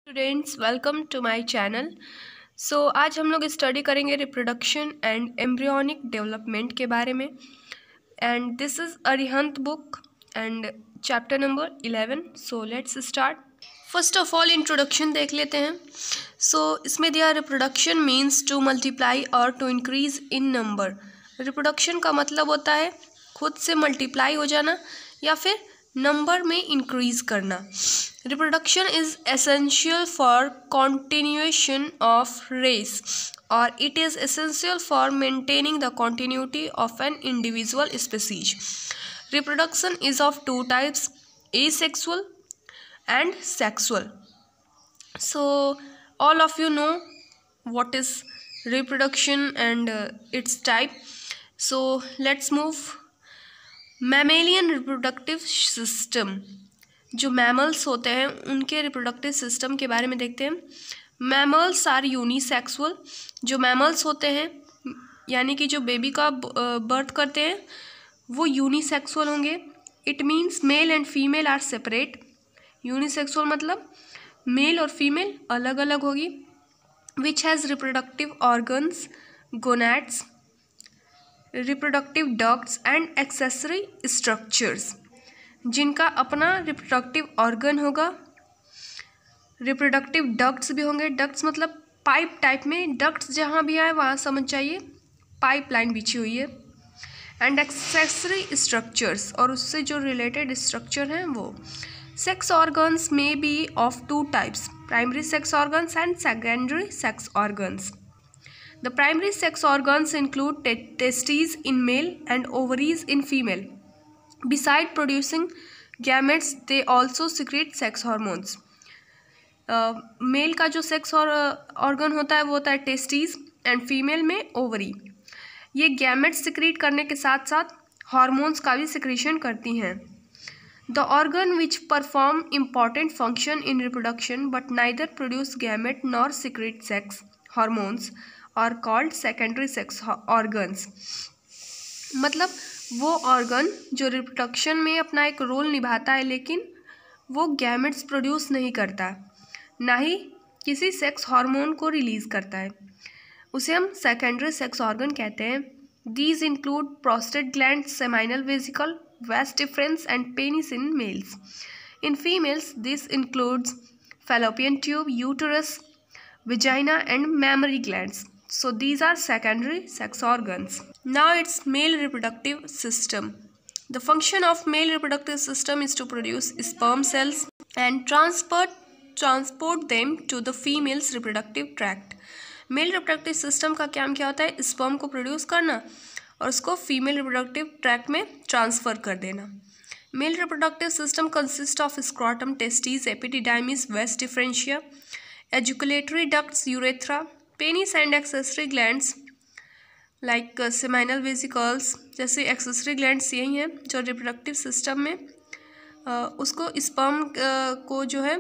Students, welcome to my channel. आज हम लोग स्टडी करेंगे रिप्रोडक्शन एंड एम्ब्रियोनिक डेवलपमेंट के बारे में। And this is Arihant book and chapter number 11। So let's start. First of all introduction देख लेते हैं। इसमें दिया रिप्रोडक्शन मीन्स टू मल्टीप्लाई और to increase in number. Reproduction का मतलब होता है खुद से मल्टीप्लाई हो जाना या फिर नंबर में इंक्रीज करना। Reproduction is essential for continuation of race और it is essential for maintaining the continuity of an individual species. Reproduction is of two types, asexual and sexual. So all of you know what is reproduction and its type. So let's move. Mammalian reproductive system, जो mammals होते हैं उनके reproductive system के बारे में देखते हैं। Mammals are unisexual. जो मैमल्स होते हैं यानी कि जो बेबी का बर्थ करते हैं वो यूनिसेक्सुअल होंगे। It means male and female are separate. Unisexual मतलब मेल और फीमेल अलग अलग होगी। Which has reproductive organs, gonads, reproductive ducts and accessory structures, जिनका अपना रिप्रोडक्टिव ऑर्गन होगा। रिप्रोडक्टिव डक्ट्स भी होंगे। डक्ट्स मतलब पाइप टाइप में, डक्ट्स जहाँ भी आए वहाँ समझ जाइए पाइप लाइन बिछी हुई है। एंड एक्सेसरी स्ट्रक्चर्स, और उससे जो रिलेटेड स्ट्रक्चर हैं वो। Sex organs may be of two types, primary sex organs and secondary sex organs. The primary sex organs include testes in male and ovaries in female. Besides producing gametes, they also secrete sex hormones. Male का जो sex organ होता है वो होता है testes and female में ovary. ये gametes secrete करने के साथ साथ हार्मोन्स का भी सिक्रीशन करती हैं। The organ which perform important function in reproduction but neither produce gamete nor secrete sex hormones are called secondary sex organs. मतलब वो ऑर्गन जो रिप्रोडक्शन में अपना एक रोल निभाता है लेकिन वो गैमेट्स प्रोड्यूस नहीं करता, ना ही किसी सेक्स हार्मोन को रिलीज़ करता है, उसे हम सेकेंडरी सेक्स ऑर्गन कहते हैं। These include prostate gland, seminal vesicle, vas deferens and penis in males. In females, this includes fallopian tube, uterus, vagina and mammary glands. So these are secondary sex organs. Now it's male reproductive system. The function of male reproductive system is to produce sperm cells and transport them to the female's reproductive tract. Mail reproductive system का काम क्या होता है? Sperm को produce करना और उसको female reproductive tract में ट्रांसफ़र कर देना। Male reproductive system consist of scrotum, testis, epididymis, vas deferens, ejaculatory ducts, urethra, penis and accessory glands like seminal vesicles. जैसे एक्सेसरी ग्लैंड्स यही हैं जो रिप्रोडक्टिव सिस्टम में उसको स्पर्म को जो है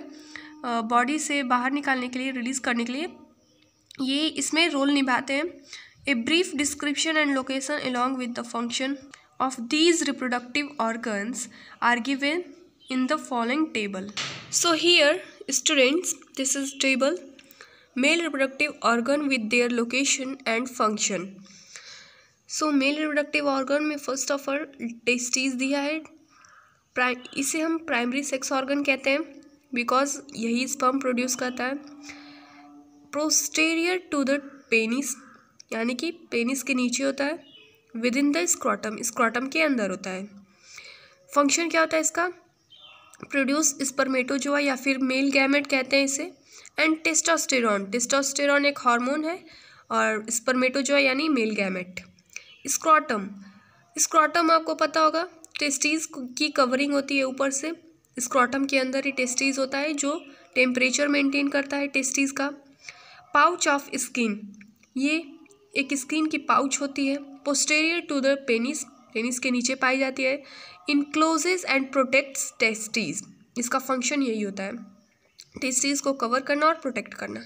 बॉडी से बाहर निकालने के लिए, रिलीज़ करने के लिए ये इसमें रोल निभाते हैं। A brief description and location along with the function of these reproductive organs are given in the following table. So here students, this is table male reproductive organ with their location and function. So male reproductive organ में first of all testis दिया है। इसे हम primary sex organ कहते हैं because यही sperm produce करता है। पोस्टीरियर टू द पेनिस, यानी कि पेनिस के नीचे होता है। With in the scrotum, scrotum के अंदर होता है। फंक्शन क्या होता है इसका? प्रोड्यूस स्पर्मेटोजोआ या फिर मेल गैमेट कहते हैं इसे। एंड टेस्टोस्टेरॉन, टेस्टोस्टेरॉन एक हार्मोन है और स्पर्मेटोजोआ यानी मेल गैमेट। स्क्रॉटम, स्क्रॉटम आपको पता होगा टेस्टीज की कवरिंग होती है ऊपर से। स्क्रॉटम के अंदर ही टेस्टीज होता है जो टेम्परेचर मेंटेन करता है टेस्टीज का। पाउच ऑफ स्किन, ये एक स्किन की पाउच होती है। Posterior to the penis, penis के नीचे पाई जाती है। इनक्लोजेस एंड प्रोटेक्ट्स टेस्टीज, इसका फंक्शन यही होता है टेस्टीज को कवर करना और प्रोटेक्ट करना।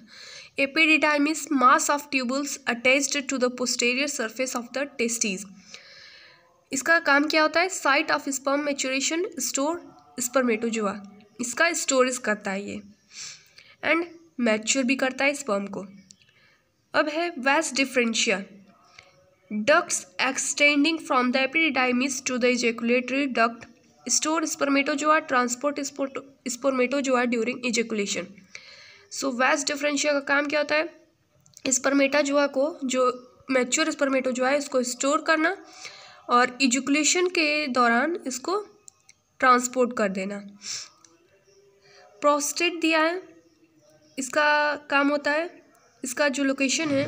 Epididymis, mass of tubules attached to the posterior surface of the testes, इसका काम क्या होता है? Site of sperm maturation, store spermatozoa, इसका स्टोरेज करता है ये। एंड मैच्योर भी करता है स्पर्म को। अब है vas deferens, ducts extending from the epididymis to the ejaculatory duct store spermatozoa, transport spermatozoa during ejaculation. So vas deferens का काम क्या होता है, स्पर्मेटाजोआ को, जो मैच्योर स्पर्मेटोजोआ है, इसको स्टोर करना और इजैकुलेशन के दौरान इसको ट्रांसपोर्ट कर देना। प्रोस्टेट दिया है, इसका काम होता है, इसका जो लोकेशन है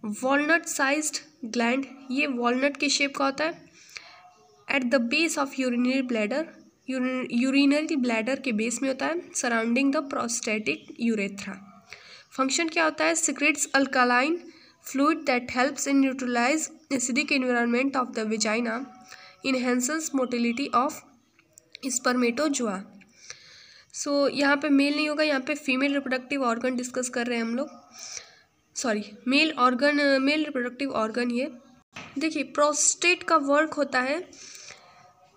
वॉलनट साइज्ड ग्लैंड, ये वॉलनट के शेप का होता है, at the base of urinary bladder, urinary bladder के बेस में होता है, surrounding the prostatic urethra. Function क्या होता है, secretes alkaline fluid that helps in neutralize acidic environment of the vagina, enhances motility of spermatozoa. So यहाँ पे mail नहीं होगा, यहाँ पे फीमेल रिप्रोडक्टिव ऑर्गन डिस्कस कर रहे हैं हम लोग, सॉरी मेल रिप्रोडक्टिव ऑर्गन। ये देखिए प्रोस्टेट का वर्क होता है,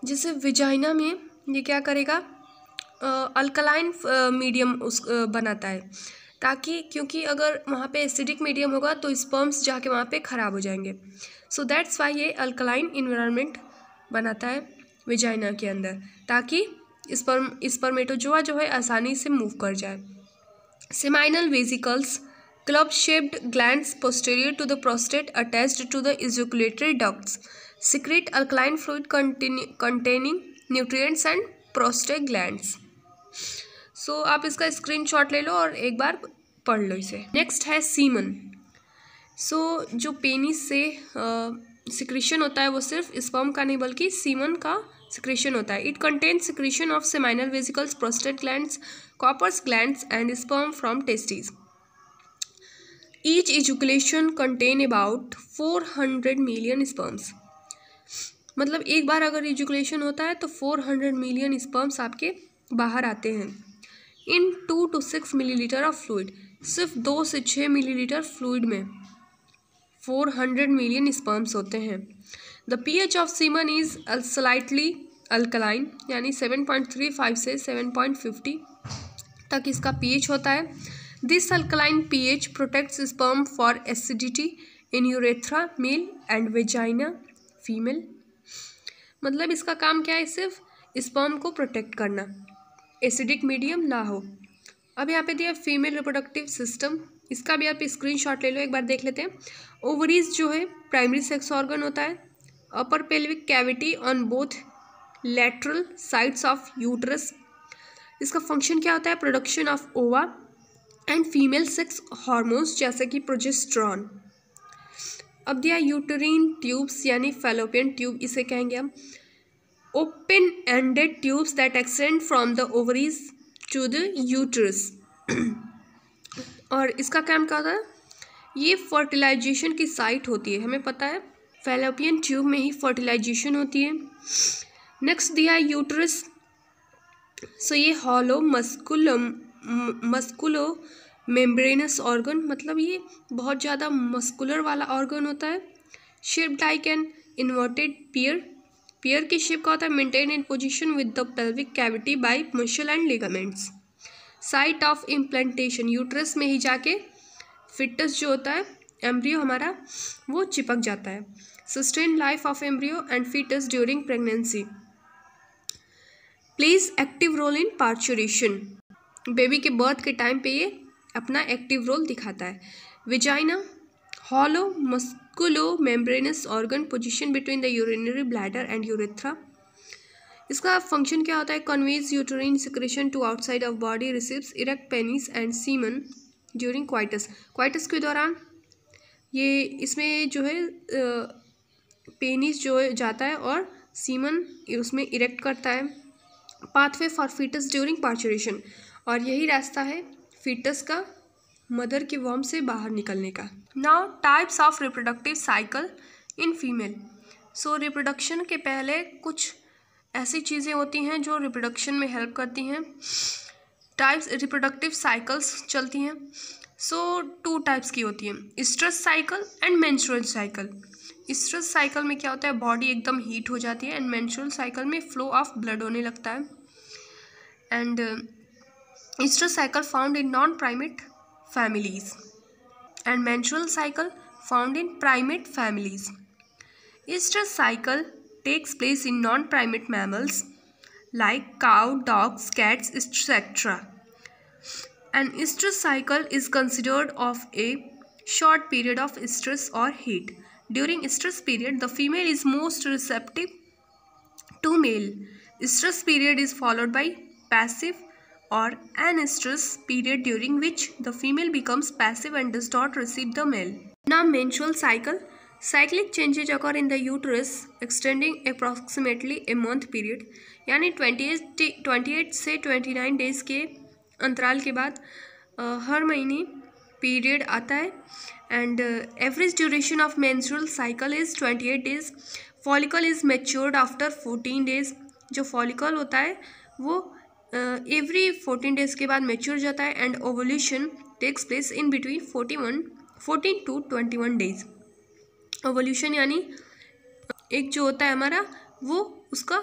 जैसे विजाइना में ये क्या करेगा, अल्कलाइन मीडियम उस बनाता है, ताकि क्योंकि अगर वहाँ पे एसिडिक मीडियम होगा तो स्पर्म्स जाके वहाँ पे ख़राब हो जाएंगे। सो दैट्स वाई ये अल्कलाइन इन्वायरमेंट बनाता है विजाइना के अंदर, ताकि स्पर्मेटोजोआ जो है आसानी से मूव कर जाए। Seminal vesicles, club shaped glands posterior to the prostate attached to the ejaculatory ducts, secrete alkaline fluid containing nutrients and prostate glands. So आप इसका स्क्रीनशॉट ले लो और एक बार पढ़ लो इसे। नेक्स्ट है सीमन। सो जो पेनिस से सिक्रीशन होता है वो सिर्फ स्पर्म का नहीं बल्कि सीमन का सिक्रीशन होता है। It contains secretion of seminal vesicles, prostate glands, Cowper's glands and sperm from testis. Each ejaculation contain about 400 million sperms। मतलब एक बार अगर ejaculation होता है तो 400 million sperms आपके बाहर आते हैं। In 2 to 6 millilitre of fluid, सिर्फ 2 से 6 मिलीलीटर फ्लूइड में 400 million sperms होते हैं। The pH of semen is slightly alkaline, यानी 7.35 से 7.50 तक इसका pH होता है। This alkaline pH protects sperm for acidity in urethra male and vagina female। मतलब इसका काम क्या है, सिर्फ स्पर्म को प्रोटेक्ट करना, एसिडिक मीडियम ना हो। अब यहाँ पे दिया फीमेल रिप्रोडक्टिव सिस्टम, इसका भी आप स्क्रीनशॉट ले लो, एक बार देख लेते हैं। ओवरीज जो है प्राइमरी सेक्स ऑर्गन होता है। Upper pelvic cavity on both lateral sides of uterus, इसका फंक्शन क्या होता है, production of ova and female sex hormones जैसे कि प्रोजेस्टेरॉन। अब दिया यूटेरिन ट्यूब्स यानी फैलोपियन ट्यूब, इसे कहेंगे हम open ended tubes that extend from the ovaries to the uterus. और इसका काम क्या होता है, ये फर्टिलाइजेशन की साइट होती है, हमें पता है फैलोपियन ट्यूब में ही फर्टिलाइजेशन होती है। नेक्स्ट दिया है यूटरस। सो ये हॉलो मस्कुलो मेम्ब्रेनस ऑर्गन, मतलब ये बहुत ज़्यादा मस्कुलर वाला ऑर्गन होता है। Shaped like an inverted pear की शेप का होता है। Maintain in position with the pelvic cavity by muscle and ligaments. Site of implantation, uterus में ही जाके फिटस जो होता है एम्ब्रियो हमारा वो चिपक जाता है। Sustain life of embryo and fetus during pregnancy. Plays active role in parturition, baby के बर्थ के टाइम पे ये अपना एक्टिव रोल दिखाता है। Vagina, hollow musculomembranous organ, position between the urinary bladder and urethra. इसका फंक्शन क्या होता है, conveys uterine secretion to outside of body, receives erect penis and semen during coitus. Coitus के दौरान ये इसमें जो है पेनिस जो है जाता है और सीमन उसमें इरेक्ट करता है। Pathway for fetus during parturition, और यही रास्ता है फीटस का मदर के वॉर्म से बाहर निकलने का। Now types of reproductive cycle in female. So reproduction के पहले कुछ ऐसी चीज़ें होती हैं जो रिप्रोडक्शन में हेल्प करती हैं। टाइप्स रिप्रोडक्टिव साइकिल्स चलती हैं। सो 2 टाइप्स की होती हैं, stress cycle and menstrual cycle. Stress cycle में क्या होता है, बॉडी एकदम हीट हो जाती है, एंड मेंस्ट्रुअल साइकिल में फ्लो ऑफ ब्लड होने लगता है। And estrous cycle found in non-primate families, and menstrual cycle found in primate families. Estrous cycle takes place in non-primate mammals like cow, dogs, cats, etc. An estrous cycle is considered of a short period of estrus or heat. During estrus period, the female is most receptive to male. Estrus period is followed by passive or anestrus period, during which the female becomes passive and does not receive the male. Now, menstrual cycle. Cyclic changes occur in the uterus extending approximately a month period, यानी 28 से 29 days के अंतराल के बाद हर महीने period आता है. And average duration of menstrual cycle is 28 days. Follicle is matured after 14 days. जो फॉलिकल होता है वो एवरी 14 डेज के बाद मैच्योर जाता है. And ovulation takes place in between 14 to 21 days. Ovulation यानी एक जो होता है हमारा वो उसका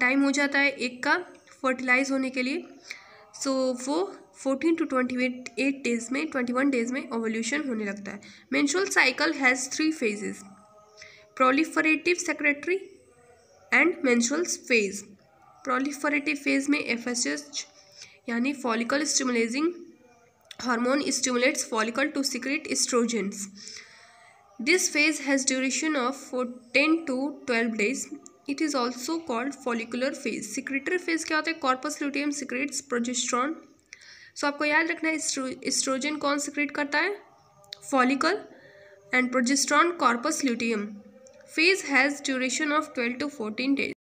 टाइम हो जाता है एक का फर्टिलाइज होने के लिए. सो वो 14 to 28 डेज में 21 डेज में ओवल्यूशन होने लगता है. Menstrual cycle has 3 phases: proliferative, secretary and menstrual phase. Proliferative phase में FSH यानी follicle stimulating hormone stimulates follicle to secrete estrogens. This phase has duration of 10 to 12 days. It is also called follicular phase. Secretory phase क्या होता है? Corpus luteum secretes progesterone. So आपको याद रखना है oestrogen कौन secrete करता है? Follicle, and progesterone corpus luteum. Phase has duration of 12 to 14 days.